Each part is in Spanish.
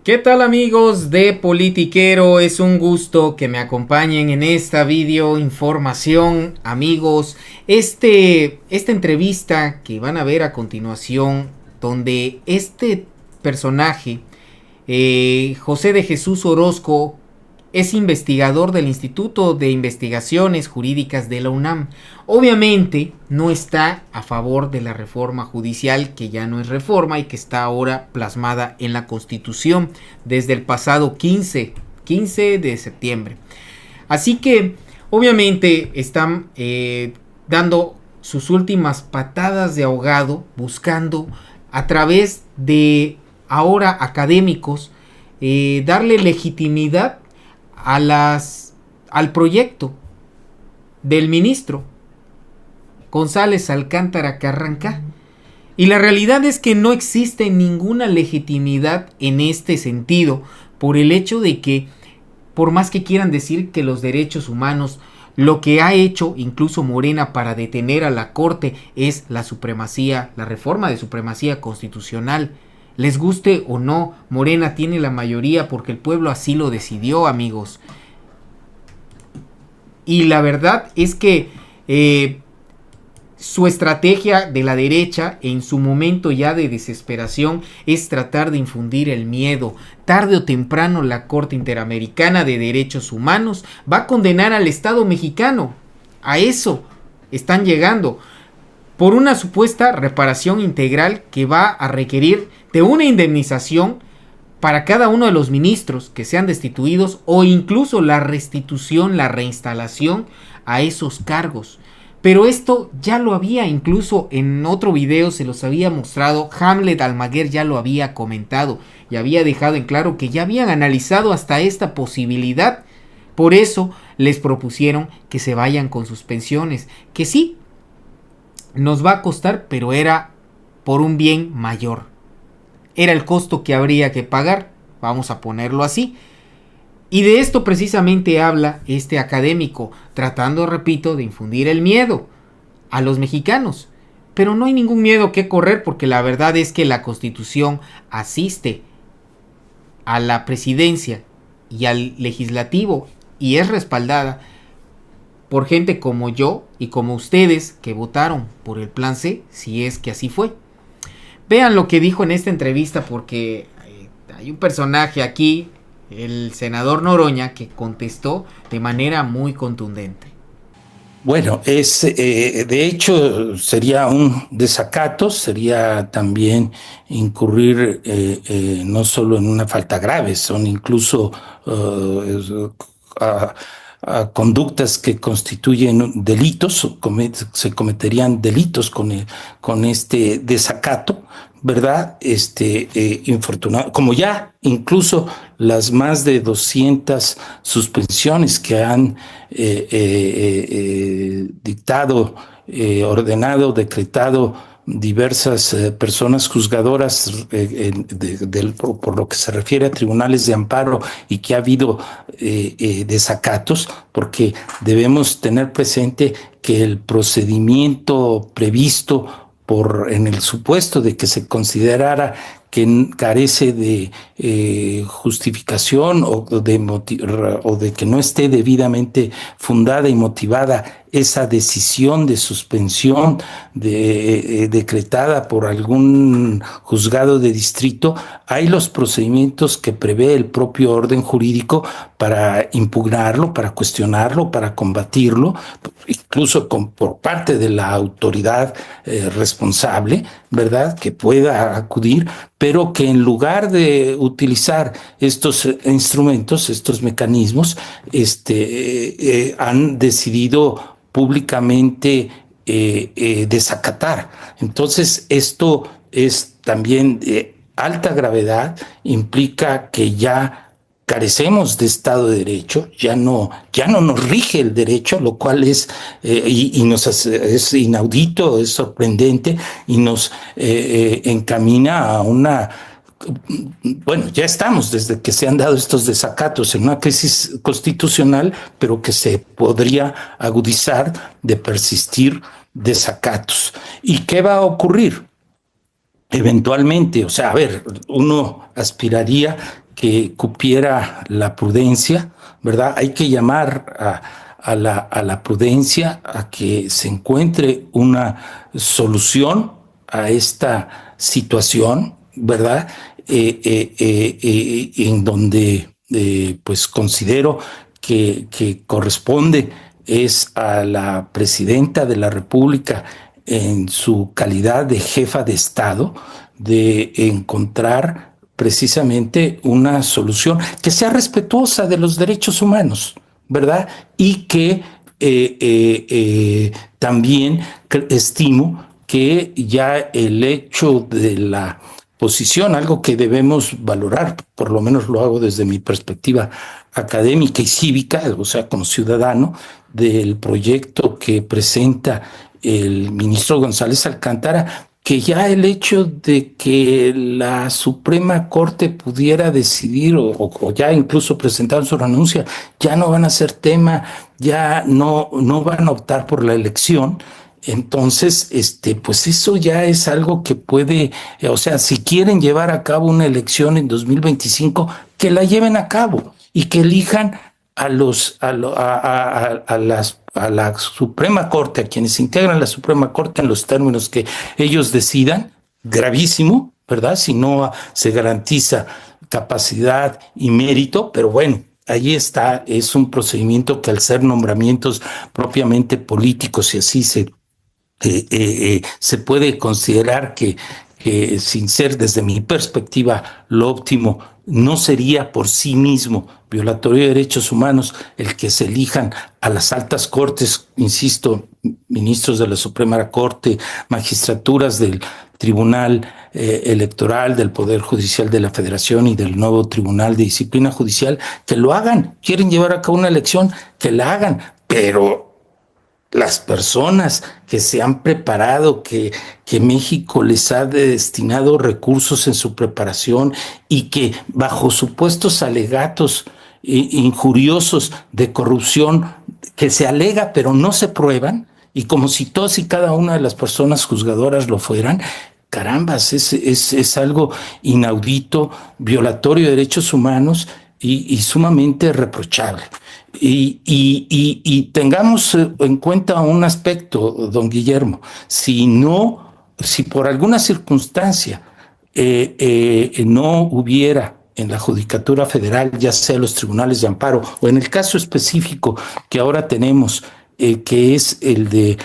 ¿Qué tal amigos de Politiquero? Es un gusto que me acompañen en esta video información, amigos. Esta entrevista que van a ver a continuación, donde este personaje, José de Jesús Orozco, es investigador del Instituto de Investigaciones Jurídicas de la UNAM. Obviamente no está a favor de la reforma judicial, que ya no es reforma y que está ahora plasmada en la Constitución desde el pasado 15 de septiembre. Así que obviamente están dando sus últimas patadas de ahogado, buscando a través de ahora académicos darle legitimidad al proyecto del ministro González Alcántara Carranca. Y la realidad es que no existe ninguna legitimidad en este sentido, por el hecho de que, por más que quieran decir que los derechos humanos, lo que ha hecho incluso Morena para detener a la Corte es la supremacía, la reforma de supremacía constitucional. Les guste o no, Morena tiene la mayoría porque el pueblo así lo decidió, amigos. Y la verdad es que su estrategia de la derecha, en su momento ya de desesperación, es tratar de infundir el miedo. Tarde o temprano la Corte Interamericana de Derechos Humanos va a condenar al Estado mexicano. A eso están llegando, por una supuesta reparación integral que va a requerir de una indemnización para cada uno de los ministros que sean destituidos, o incluso la restitución, la reinstalación a esos cargos. Pero esto ya lo había, incluso en otro video se los había mostrado, Hamlet Almaguer ya lo había comentado y había dejado en claro que ya habían analizado hasta esta posibilidad. Por eso les propusieron que se vayan con sus pensiones, que sí, nos va a costar, pero era por un bien mayor. Era el costo que habría que pagar, vamos a ponerlo así. Y de esto precisamente habla este académico, tratando, repito, de infundir el miedo a los mexicanos. Pero no hay ningún miedo que correr, porque la verdad es que la Constitución asiste a la presidencia y al legislativo y es respaldada por gente como yo y como ustedes que votaron por el plan C, si es que así fue. Vean lo que dijo en esta entrevista, porque hay un personaje aquí, el senador Noroña, que contestó de manera muy contundente. Bueno, de hecho sería un desacato, sería también incurrir no solo en una falta grave, son incluso a, a conductas que constituyen delitos, se cometerían delitos con este desacato, ¿verdad? Infortunado, como ya incluso las más de 200 suspensiones que han dictado, ordenado, decretado diversas personas juzgadoras por lo que se refiere a tribunales de amparo, y que ha habido desacatos, porque debemos tener presente que el procedimiento previsto en el supuesto de que se considerara que carece de justificación o de que no esté debidamente fundada y motivada esa decisión de suspensión decretada por algún juzgado de distrito, hay los procedimientos que prevé el propio orden jurídico para impugnarlo, para cuestionarlo, para combatirlo, incluso por parte de la autoridad responsable, ¿verdad?, que pueda acudir, pero que en lugar de utilizar estos instrumentos, estos mecanismos, han decidido públicamente desacatar. Entonces, esto es también de alta gravedad, implica que ya carecemos de Estado de Derecho, ya no nos rige el derecho, lo cual es, es inaudito, es sorprendente, y nos encamina a una... Bueno, ya estamos, desde que se han dado estos desacatos, en una crisis constitucional, pero que se podría agudizar de persistir desacatos. ¿Y qué va a ocurrir? Eventualmente, o sea, a ver, uno aspiraría que cupiera la prudencia, ¿verdad? Hay que llamar a la prudencia, a que se encuentre una solución a esta situación, ¿verdad? En donde pues considero que corresponde es a la presidenta de la República en su calidad de jefa de Estado de encontrar precisamente una solución que sea respetuosa de los derechos humanos, ¿verdad? Y que también estimo que ya el hecho de la posición, algo que debemos valorar, por lo menos lo hago desde mi perspectiva académica y cívica, o sea, como ciudadano, del proyecto que presenta el ministro González Alcántara, que ya el hecho de que la Suprema Corte pudiera decidir o ya incluso presentaron su renuncia, ya no van a ser tema, ya no van a optar por la elección. Entonces, pues eso ya es algo que puede, o sea, si quieren llevar a cabo una elección en 2025, que la lleven a cabo y que elijan a la Suprema Corte, a quienes integran la Suprema Corte en los términos que ellos decidan. Gravísimo, ¿verdad? Si no se garantiza capacidad y mérito, pero bueno, ahí está, es un procedimiento que al ser nombramientos propiamente políticos, y así se puede considerar que sin ser desde mi perspectiva lo óptimo, no sería por sí mismo violatorio de derechos humanos el que se elijan a las altas cortes, insisto, ministros de la Suprema Corte, magistraturas del Tribunal Electoral, del Poder Judicial de la Federación y del nuevo Tribunal de Disciplina Judicial, que lo hagan. Quieren llevar a cabo una elección, que la hagan, pero las personas que se han preparado, que México les ha destinado recursos en su preparación y que bajo supuestos alegatos injuriosos de corrupción que se alega pero no se prueban, y como si todas y cada una de las personas juzgadoras lo fueran, carambas, es algo inaudito, violatorio de derechos humanos y sumamente reprochable. Y tengamos en cuenta un aspecto, don Guillermo, si por alguna circunstancia no hubiera en la Judicatura Federal, ya sea los tribunales de amparo o en el caso específico que ahora tenemos, que es el de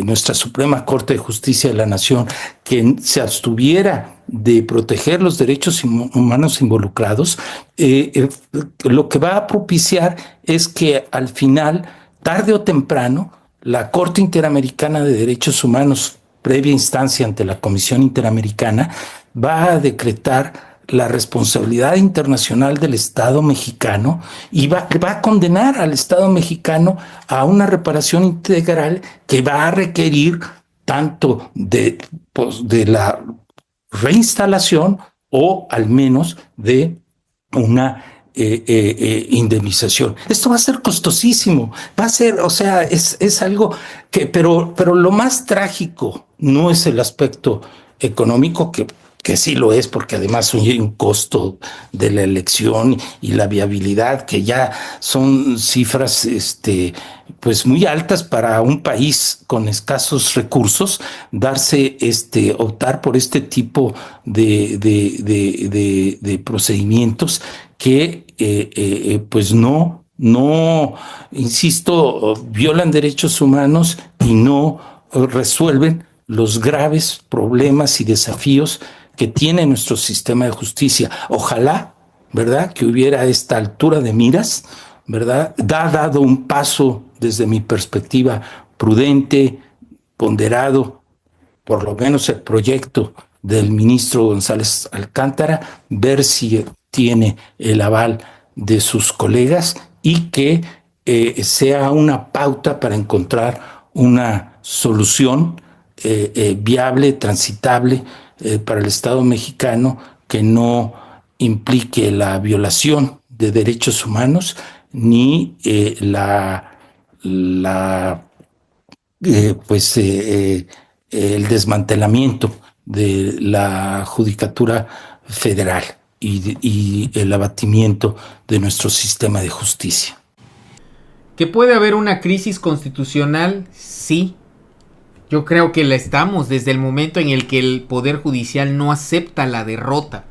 nuestra Suprema Corte de Justicia de la Nación, que se abstuviera de proteger los derechos humanos involucrados, lo que va a propiciar es que al final, tarde o temprano, la Corte Interamericana de Derechos Humanos, previa instancia ante la Comisión Interamericana, va a decretar la responsabilidad internacional del Estado mexicano y va a condenar al Estado mexicano a una reparación integral que va a requerir tanto de la reinstalación o al menos de una indemnización. Esto va a ser costosísimo, va a ser, o sea, es algo que, pero lo más trágico no es el aspecto económico, que sí lo es, porque además hay un costo de la elección y la viabilidad, que ya son cifras pues muy altas para un país con escasos recursos, optar por este tipo de procedimientos que pues no, insisto, violan derechos humanos y no resuelven los graves problemas y desafíos que tiene nuestro sistema de justicia. Ojalá, ¿verdad?, que hubiera esta altura de miras, ¿verdad? Dado un paso desde mi perspectiva prudente, ponderado, por lo menos el proyecto del ministro González Alcántara, ver si tiene el aval de sus colegas y que sea una pauta para encontrar una solución viable, transitable para el Estado mexicano, que no implique la violación de derechos humanos ni el desmantelamiento de la Judicatura Federal. y el abatimiento de nuestro sistema de justicia. ¿Que puede haber una crisis constitucional? Sí. Yo creo que la estamos desde el momento en el que el Poder Judicial no acepta la derrota.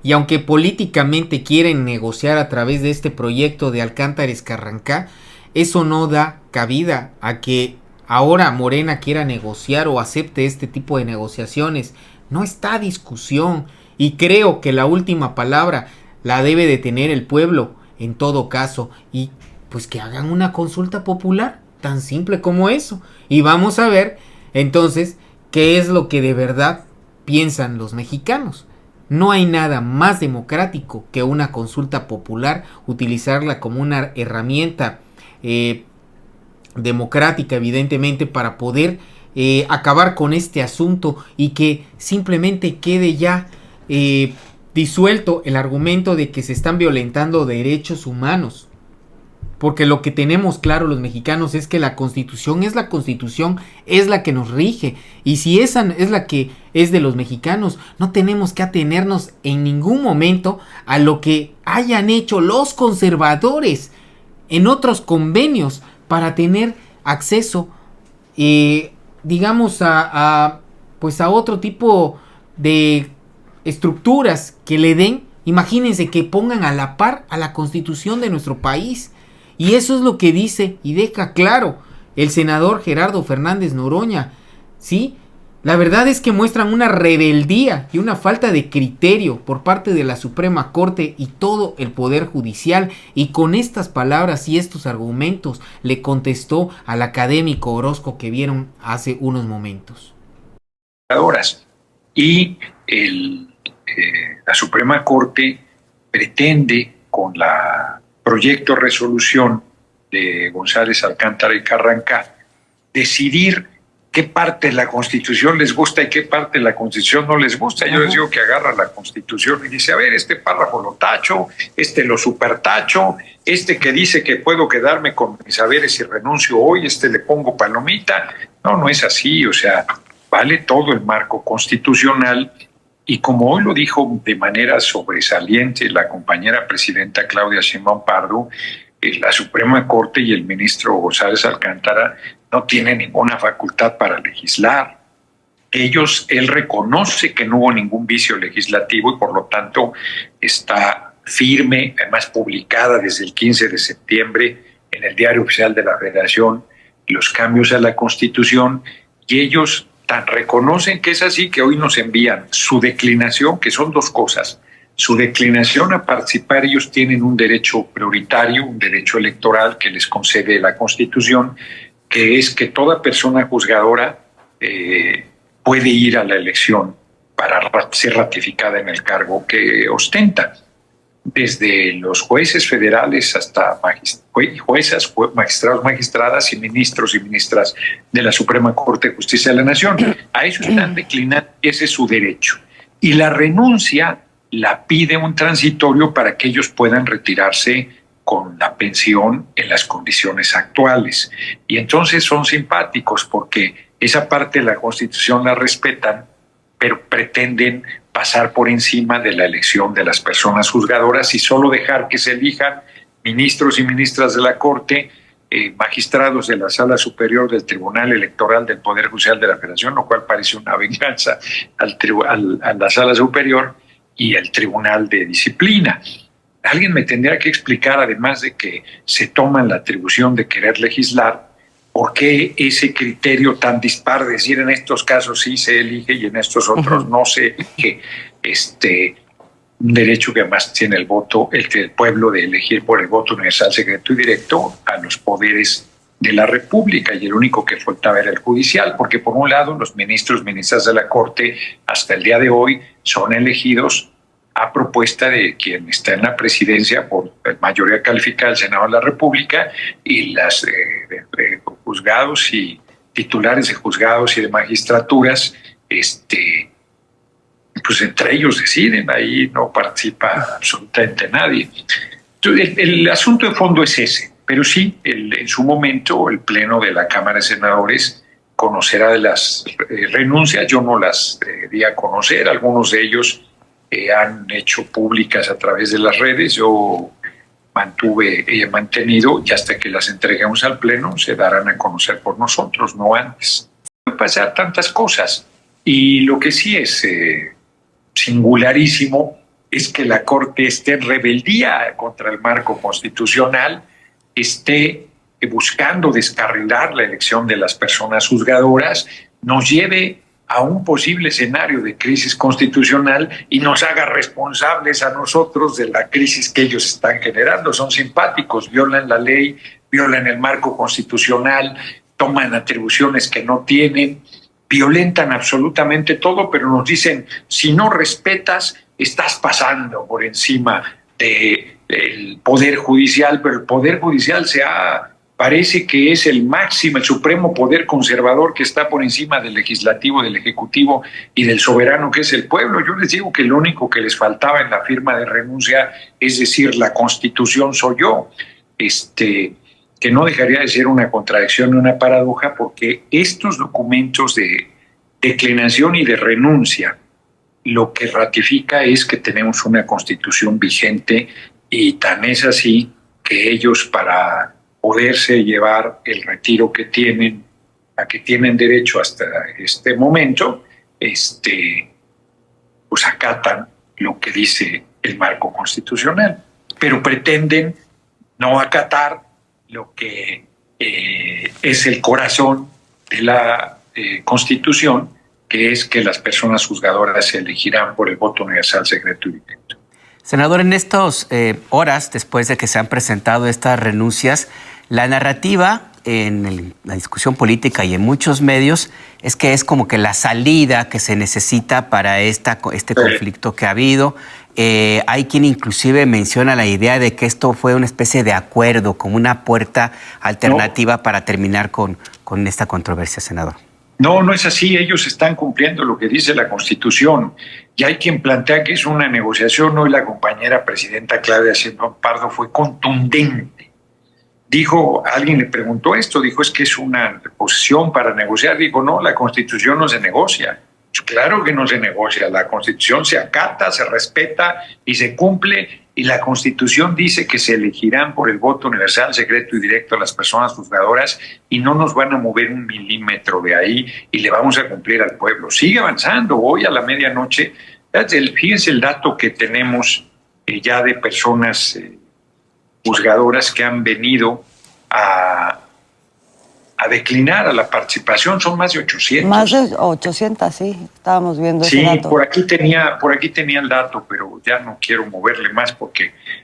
Y aunque políticamente quieren negociar a través de este proyecto de Alcántara Escarrancá, eso no da cabida a que ahora Morena quiera negociar o acepte este tipo de negociaciones. No está a discusión, y creo que la última palabra la debe de tener el pueblo en todo caso, y pues que hagan una consulta popular, tan simple como eso, y vamos a ver entonces qué es lo que de verdad piensan los mexicanos. No hay nada más democrático que una consulta popular, utilizarla como una herramienta democrática, evidentemente, para poder acabar con este asunto y que simplemente quede ya disuelto el argumento de que se están violentando derechos humanos. Porque lo que tenemos claro los mexicanos es que la Constitución es la que nos rige. Y si esa es la que es de los mexicanos, no tenemos que atenernos en ningún momento a lo que hayan hecho los conservadores en otros convenios para tener acceso, digamos, pues a otro tipo de estructuras que le den. Imagínense que pongan a la par a la Constitución de nuestro país. Y eso es lo que dice y deja claro el senador Gerardo Fernández Noroña, ¿sí? La verdad es que muestran una rebeldía y una falta de criterio por parte de la Suprema Corte y todo el Poder Judicial, y con estas palabras y estos argumentos le contestó al académico Orozco que vieron hace unos momentos. Y la Suprema Corte pretende, con la proyecto de resolución de González Alcántara y Carrancá, decidir qué parte de la Constitución les gusta y qué parte de la Constitución no les gusta. Yo les digo que agarra la Constitución y dice, a ver, este párrafo lo tacho, este lo supertacho, este que dice que puedo quedarme con mis saberes si renuncio hoy, este le pongo palomita. No, no es así, o sea, vale todo el marco constitucional. Y como hoy lo dijo de manera sobresaliente la compañera presidenta Claudia Sheinbaum Pardo, la Suprema Corte y el ministro González Alcántara no tienen ninguna facultad para legislar. Él reconoce que no hubo ningún vicio legislativo y por lo tanto está firme, además publicada desde el 15 de septiembre en el Diario Oficial de la Federación, los cambios a la Constitución, y ellos tan reconocen que es así que hoy nos envían su declinación, que son dos cosas. Su declinación a participar, ellos tienen un derecho prioritario, un derecho electoral que les concede la Constitución, que es que toda persona juzgadora puede ir a la elección para ser ratificada en el cargo que ostenta. Desde los jueces federales hasta juezas, magistrados, magistradas y ministros y ministras de la Suprema Corte de Justicia de la Nación. A eso están declinando, ese es su derecho. Y la renuncia la pide un transitorio para que ellos puedan retirarse con la pensión en las condiciones actuales. Y entonces son simpáticos porque esa parte de la Constitución la respetan, pero pretenden pasar por encima de la elección de las personas juzgadoras y solo dejar que se elijan ministros y ministras de la Corte, magistrados de la Sala Superior del Tribunal Electoral del Poder Judicial de la Federación, lo cual parece una venganza a la Sala Superior, y el Tribunal de Disciplina. Alguien me tendría que explicar, además de que se toman la atribución de querer legislar, ¿por qué ese criterio tan dispar de decir en estos casos sí se elige y en estos otros no se elige? Un derecho que además tiene el voto, el pueblo, de elegir por el voto universal, secreto y directo a los poderes de la República, y el único que faltaba era el judicial, porque por un lado los ministros, ministras de la Corte hasta el día de hoy son elegidos a propuesta de quien está en la presidencia por mayoría calificada del Senado de la República, y las juzgados y titulares de juzgados y de magistraturas, pues entre ellos deciden, ahí no participa absolutamente nadie. Entonces, el asunto de fondo es ese, pero sí, en su momento el Pleno de la Cámara de Senadores conocerá de las renuncias. Yo no las di a conocer, algunos de ellos han hecho públicas a través de las redes. Yo he mantenido, y hasta que las entreguemos al Pleno se darán a conocer por nosotros, no antes. Pueden pasar tantas cosas, y lo que sí es singularísimo es que la Corte esté en rebeldía contra el marco constitucional, esté buscando descarrilar la elección de las personas juzgadoras, nos lleve a un posible escenario de crisis constitucional y nos haga responsables a nosotros de la crisis que ellos están generando. Son simpáticos, violan la ley, violan el marco constitucional, toman atribuciones que no tienen, violentan absolutamente todo, pero nos dicen, si no respetas, estás pasando por encima del Poder Judicial, pero el Poder Judicial parece que es el máximo, el supremo poder conservador que está por encima del legislativo, del ejecutivo y del soberano que es el pueblo. Yo les digo que lo único que les faltaba en la firma de renuncia es decir, la Constitución soy yo, que no dejaría de ser una contradicción y una paradoja, porque estos documentos de declinación y de renuncia lo que ratifica es que tenemos una Constitución vigente, y tan es así que ellos, para poderse llevar el retiro que tienen, a que tienen derecho hasta este momento, pues acatan lo que dice el marco constitucional, pero pretenden no acatar lo que es el corazón de la Constitución, que es que las personas juzgadoras se elegirán por el voto universal, secreto y directo. Senador, en estas horas después de que se han presentado estas renuncias, la narrativa en la discusión política y en muchos medios es que es como que la salida que se necesita para este conflicto que ha habido. Hay quien inclusive menciona la idea de que esto fue una especie de acuerdo, como una puerta alternativa para terminar con esta controversia, senador. No, no es así. Ellos están cumpliendo lo que dice la Constitución. Y hay quien plantea que es una negociación. Hoy la compañera presidenta Claudia Sheinbaum Pardo fue contundente. Dijo, alguien le preguntó esto, dijo, es que es una posición para negociar. Dijo, no, la Constitución no se negocia. Pues claro que no se negocia. La Constitución se acata, se respeta y se cumple. Y la Constitución dice que se elegirán por el voto universal, secreto y directo a las personas juzgadoras, y no nos van a mover un milímetro de ahí, y le vamos a cumplir al pueblo. Sigue avanzando. Hoy a la medianoche, fíjense el dato que tenemos ya de personas juzgadoras que han venido a declinar a la participación. Son más de 800. Más de 800, sí, estábamos viendo ese dato. Sí, por aquí tenía el dato, pero ya no quiero moverle más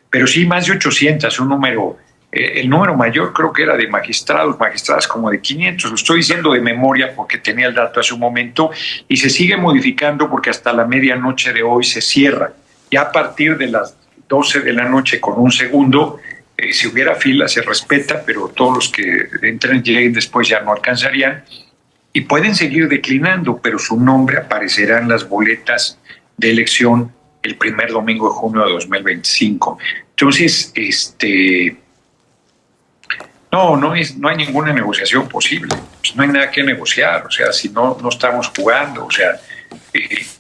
pero sí, más de 800, un número, el número mayor creo que era de magistradas como de 500, lo estoy diciendo de memoria porque tenía el dato hace un momento, y se sigue modificando porque hasta la medianoche de hoy se cierra. Ya a partir de las 12 de la noche con un segundo, si hubiera fila se respeta, pero todos los que entren y lleguen después ya no alcanzarían, y pueden seguir declinando, pero su nombre aparecerá en las boletas de elección el primer domingo de junio de 2025. Entonces, no hay ninguna negociación posible. Pues no hay nada que negociar. O sea, si no estamos jugando. O sea,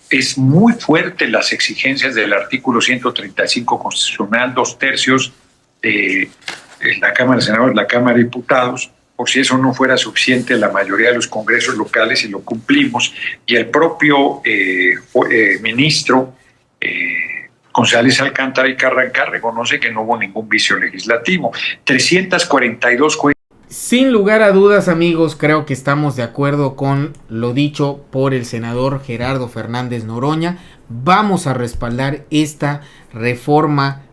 es muy fuerte las exigencias del artículo 135 constitucional, 2/3 de la Cámara de Senadores, la Cámara de Diputados. Por si eso no fuera suficiente, la mayoría de los congresos locales, y lo cumplimos, y el propio ministro González Alcántara y Carrancá reconoce que no hubo ningún vicio legislativo. 342. Sin lugar a dudas, amigos, creo que estamos de acuerdo con lo dicho por el senador Gerardo Fernández Noroña. Vamos a respaldar esta reforma,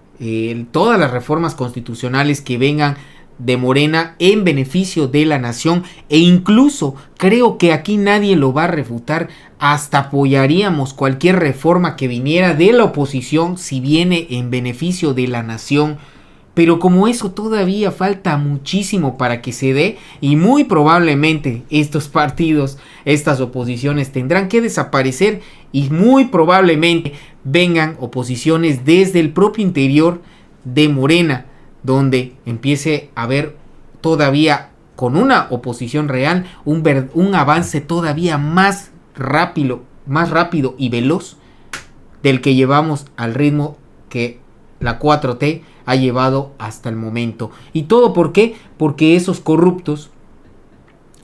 todas las reformas constitucionales que vengan de Morena en beneficio de la nación, e incluso creo que aquí nadie lo va a refutar, hasta apoyaríamos cualquier reforma que viniera de la oposición si viene en beneficio de la nación, pero como eso todavía falta muchísimo para que se dé, y muy probablemente estos partidos, estas oposiciones tendrán que desaparecer, y muy probablemente vengan oposiciones desde el propio interior de Morena, donde empiece a haber todavía, con una oposición real, un avance todavía más rápido y veloz del que llevamos al ritmo que la 4T ha llevado hasta el momento. ¿Y todo por qué? Porque esos corruptos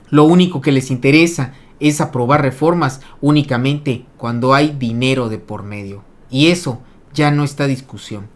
lo único que les interesa es aprobar reformas únicamente cuando hay dinero de por medio. Y eso ya no está discusión.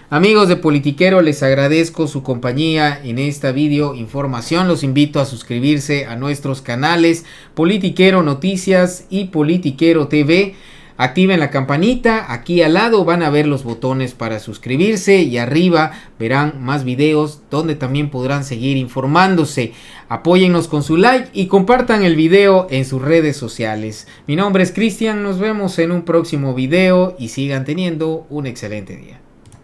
Amigos de Politiquero, les agradezco su compañía en esta video información. Los invito a suscribirse a nuestros canales Politiquero Noticias y Politiquero TV. Activen la campanita, aquí al lado van a ver los botones para suscribirse y arriba verán más videos donde también podrán seguir informándose. Apóyennos con su like y compartan el video en sus redes sociales. Mi nombre es Cristian, nos vemos en un próximo video y sigan teniendo un excelente día.